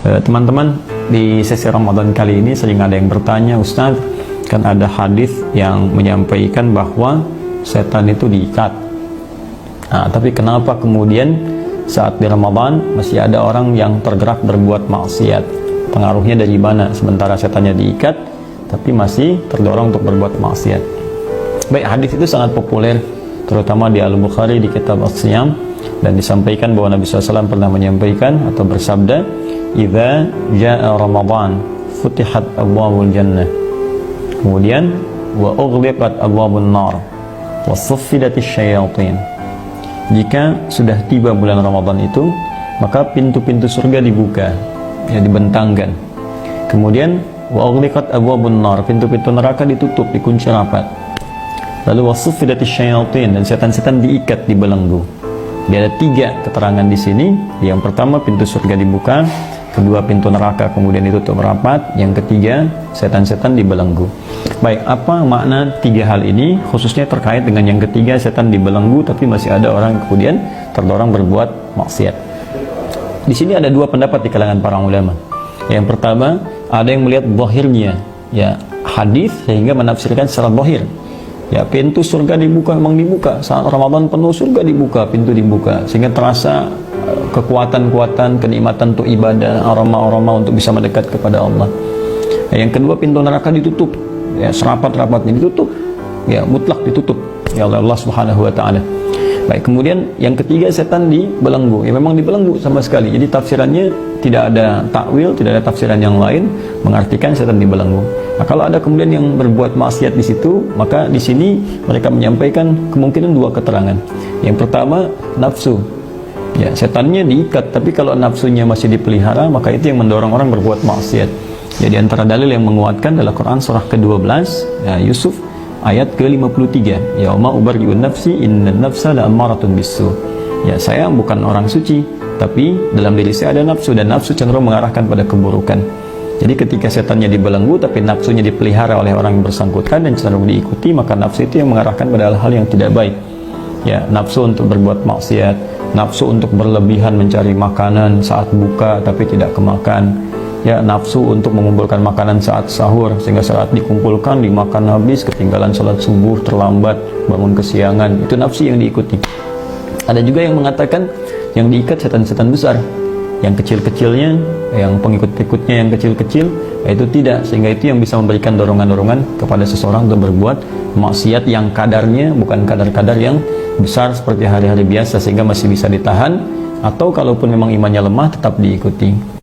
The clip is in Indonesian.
Teman-teman, di sesi Ramadan kali ini sering ada yang bertanya, Ustaz, kan ada hadis yang menyampaikan bahwa setan itu diikat. Tapi kenapa kemudian saat di Ramadan masih ada orang yang tergerak berbuat maksiat? Pengaruhnya dari mana? Sementara setannya diikat, tapi masih terdorong untuk berbuat maksiat. Baik, hadis itu sangat populer, terutama di Al-Bukhari di kitab As-Siyam, dan disampaikan bahwa Nabi SAW pernah menyampaikan atau bersabda, "Idza jaa Ramadan, futihat abwabul jannah." Kemudian, "Wa ughliqat abwabun nar, wa suffidatis syayatin." Jika sudah tiba bulan Ramadan itu, maka pintu-pintu surga dibuka, dibentangkan. Kemudian, "Wa ughliqat abwabun nar," pintu-pintu neraka ditutup, dikunci rapat. Lalu, "Wa suffidatis syayatin," dan setan-setan diikat, dibelenggu. Dia ada 3 keterangan di sini. Yang pertama, pintu surga dibuka. Kedua, pintu neraka kemudian ditutup rapat. Yang ketiga, setan-setan dibelenggu. Baik, apa makna 3 hal ini? Khususnya terkait dengan yang ketiga, setan dibelenggu, tapi masih ada orang yang kemudian terdorong berbuat maksiat. Di sini ada 2 pendapat di kalangan para ulama. Yang pertama, ada yang melihat zahirnya, hadis, sehingga menafsirkan secara zahir. Pintu surga dibuka, memang dibuka saat Ramadan penuh, surga dibuka, pintu dibuka, sehingga terasa kekuatan-kuatan, kenikmatan untuk ibadah, aroma-aroma untuk bisa mendekat kepada Allah. Yang kedua, pintu neraka ditutup, serapat-rapatnya ditutup, mutlak ditutup oleh Allah Subhanahu wa taala. Baik, kemudian yang ketiga, setan dibelenggu. Memang dibelenggu sama sekali. Jadi tafsirannya tidak ada takwil, tidak ada tafsiran yang lain mengartikan setan dibelenggu. Nah, kalau ada kemudian yang berbuat maksiat di situ, maka di sini mereka menyampaikan kemungkinan 2 keterangan. Yang pertama, nafsu. Setannya diikat, tapi kalau nafsunya masih dipelihara, maka itu yang mendorong orang berbuat maksiat. Jadi antara dalil yang menguatkan adalah Quran surah ke-12, Yusuf ayat ke-53. Yauma ubarri'un nafsi innan nafsa la'ammaratun bisu. Saya bukan orang suci, tapi dalam diri saya ada nafsu, dan nafsu cenderung mengarahkan pada keburukan. Jadi ketika setannya dibelenggu tapi nafsunya dipelihara oleh orang yang bersangkutan dan cenderung diikuti, maka nafsu itu yang mengarahkan pada hal-hal yang tidak baik. Nafsu untuk berbuat maksiat, nafsu untuk berlebihan mencari makanan saat buka tapi tidak kemakan, nafsu untuk mengumpulkan makanan saat sahur sehingga saat dikumpulkan dimakan habis, ketinggalan sholat subuh, terlambat, bangun kesiangan. Itu nafsu yang diikuti. Ada juga yang mengatakan yang diikat setan-setan besar, yang kecil-kecilnya, yang pengikut-pengikutnya yang kecil-kecil, itu tidak, sehingga itu yang bisa memberikan dorongan-dorongan kepada seseorang untuk berbuat maksiat yang kadarnya bukan kadar-kadar yang besar seperti hari-hari biasa, sehingga masih bisa ditahan, atau kalaupun memang imannya lemah tetap diikuti.